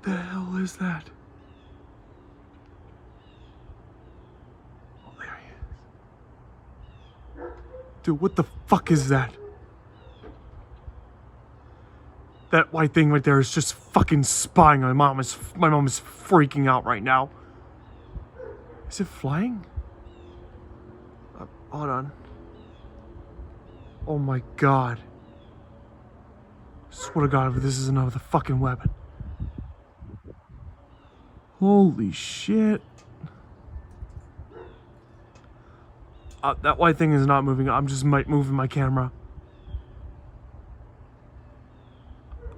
The hell is that? Oh, there he is. Dude, what the fuck is that? That white thing right there is just fucking spying on my mom is freaking out right now. Is it flying? Hold on. Oh my god. Swear to god if this is another fucking weapon. Holy shit. That white thing is not moving. I'm just moving my camera.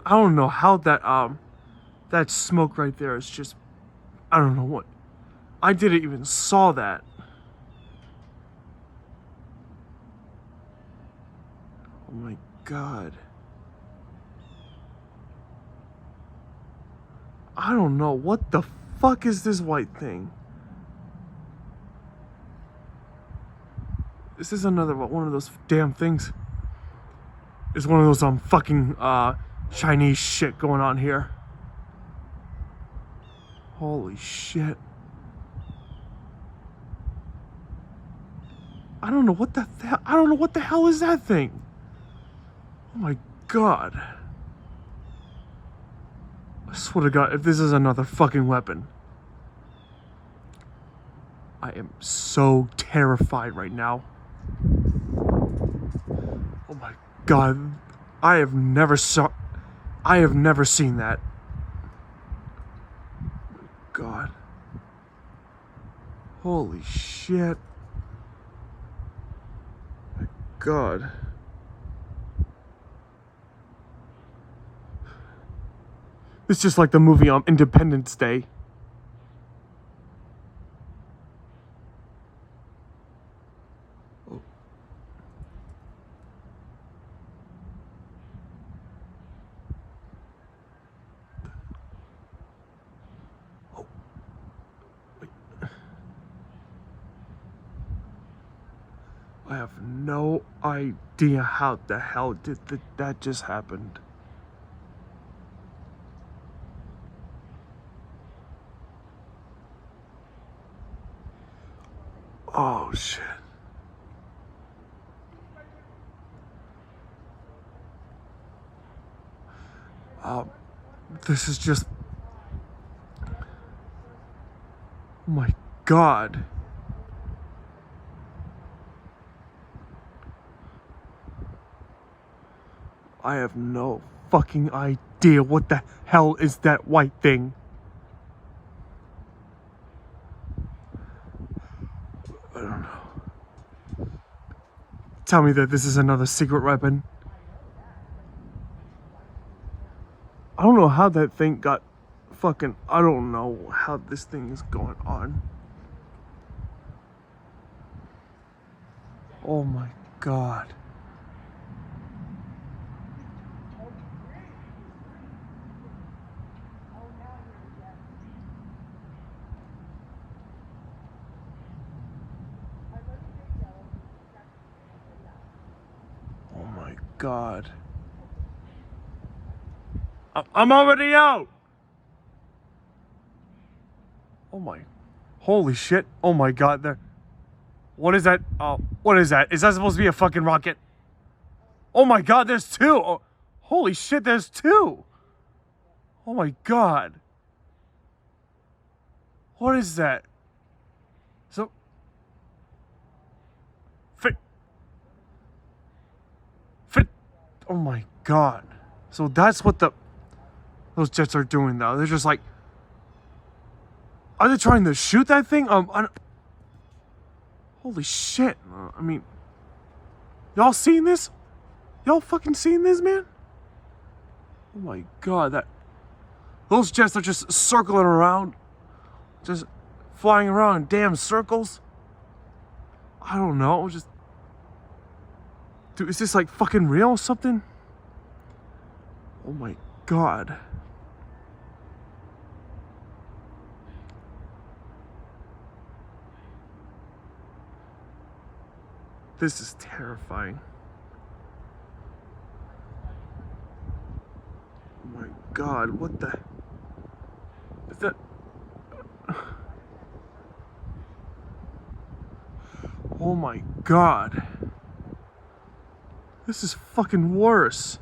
I don't know how that smoke right there is just, I don't know what. I didn't even saw that. Oh my god. I don't know. What the fuck is this white thing? This is another one of those damn things. It's one of those fucking Chinese shit going on here. Holy shit. I don't know what the hell is that thing? Oh my god. I swear to god, if this is another fucking weapon. I am so terrified right now. Oh my god. I have never seen that. God. Holy shit. My god. It's just like the movie on Independence Day. Oh. Oh. Wait. I have no idea how the hell did that just happened. Oh shit. This is just, oh my god. I have no fucking idea what the hell is that white thing. I don't know. Tell me that this is another secret weapon. I don't know how that thing got fucking, I don't know how this thing is going on. Oh my god. Oh my god. I'm already out! Oh my, holy shit. Oh my god, there. What is that? Oh, what is that? Is that supposed to be a fucking rocket? Oh my god, there's two! Oh, holy shit, there's two! Oh my god. What is that? So... Fit... Oh my god. So that's what those jets are doing though. They're just like... Are they trying to shoot that thing? Holy shit. I mean... Y'all seen this? Y'all fucking seen this, man? Oh my god, those jets are just circling around. Just flying around in damn circles. I don't know, just... Dude, is this like fucking real or something? Oh my god. This is terrifying. Oh my god, what the... Oh my god. This is fucking worse.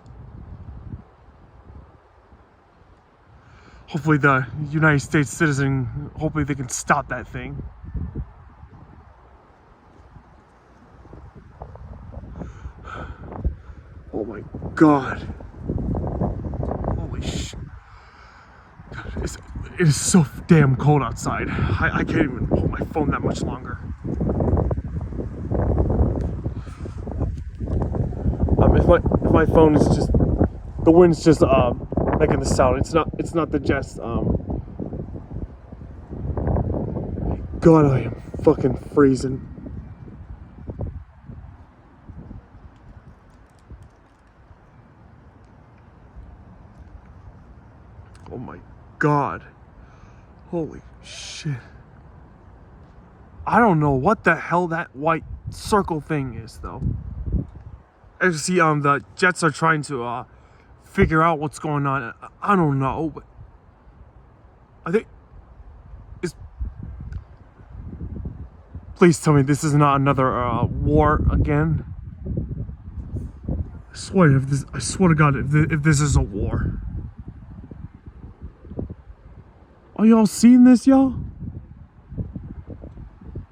Hopefully the United States citizen, hopefully they can stop that thing. Oh my god. Holy shit. It is so damn cold outside. I can't even hold my phone that much longer. If my phone is just, the wind's just making the sound. It's not the jets. God, I am fucking freezing. Oh my god. Holy shit. I don't know what the hell that white circle thing is though. As you see, the jets are trying to figure out what's going on. I don't know, but I think it's. Please tell me this is not another war again. I swear to God, if this is a war. Are y'all seeing this, y'all?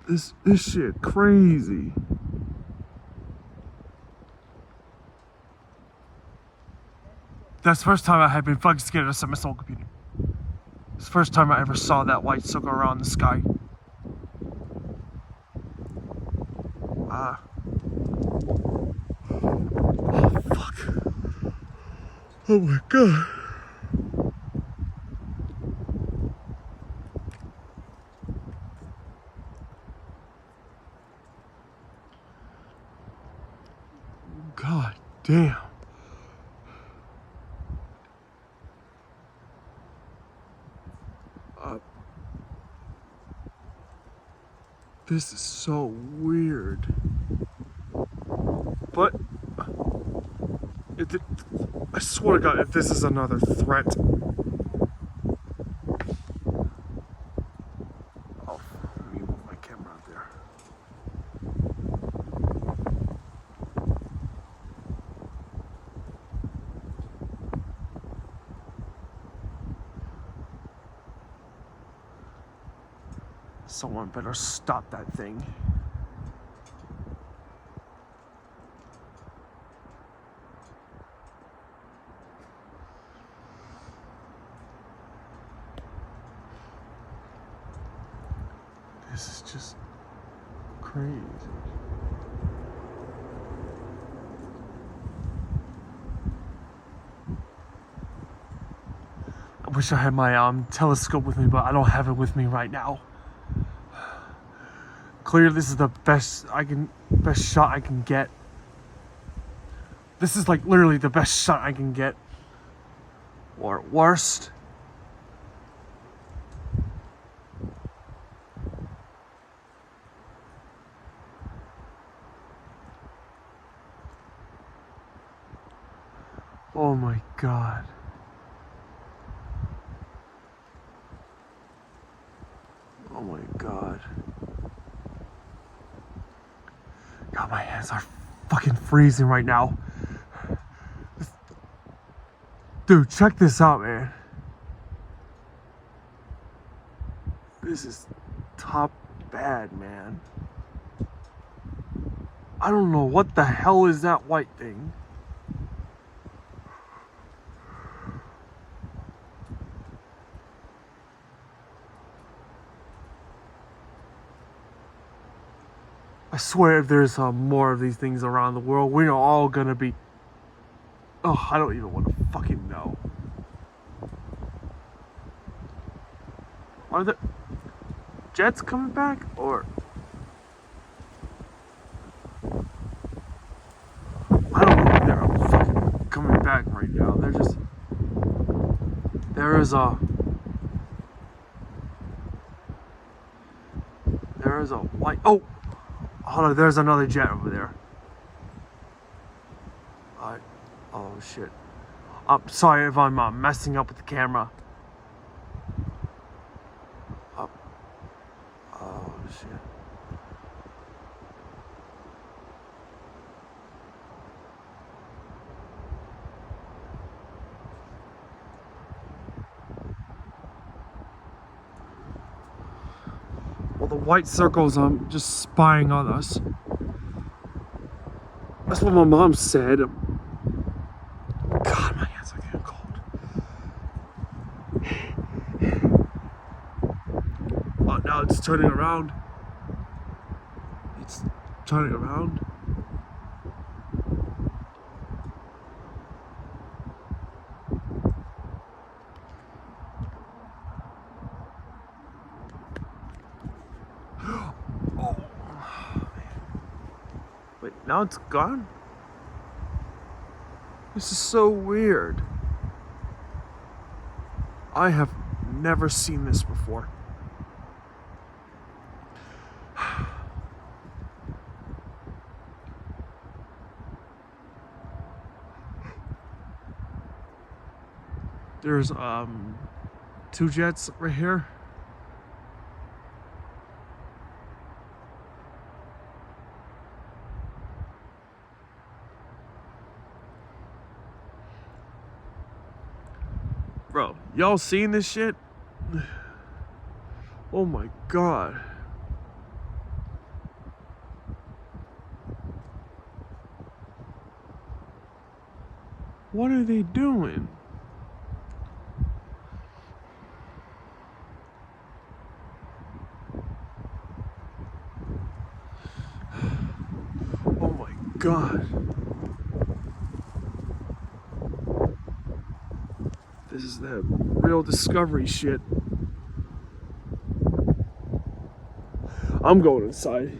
This shit crazy. That's the first time I have been fucking scared of a semi-soul computer. It's the first time I ever saw that white circle around the sky. Oh, fuck. Oh my god. God damn. This is so weird. But I swear to God, if this is another threat. Oh, let me move my camera out there. Someone better stop that thing. This is just crazy. I wish I had my telescope with me, but I don't have it with me right now. Clearly, this is the best shot I can get. This is like literally the best shot I can get. Or at worst. Oh my god. Oh my god. God, my hands are fucking freezing right now. Dude, check this out, man. This is top bad, man. I don't know what the hell is that white thing. I swear if there's more of these things around the world, we're all gonna be... Oh, I don't even want to fucking know. Are the jets coming back, or... I don't know if they're fucking coming back right now. They're just... There is a white... Oh! Hold on, there's another jet over there. Oh shit. I'm sorry if I'm messing up with the camera. Oh shit. the white circles just spying on us. That's what my mom said. God, my hands are getting cold. Oh, now it's turning around. It's turning around. Oh, man. Wait, now it's gone? This is so weird. I have never seen this before. There's 2 jets right here. Bro, y'all seen this shit? Oh my god. What are they doing? Oh my god. This is that real Discovery shit. I'm going inside.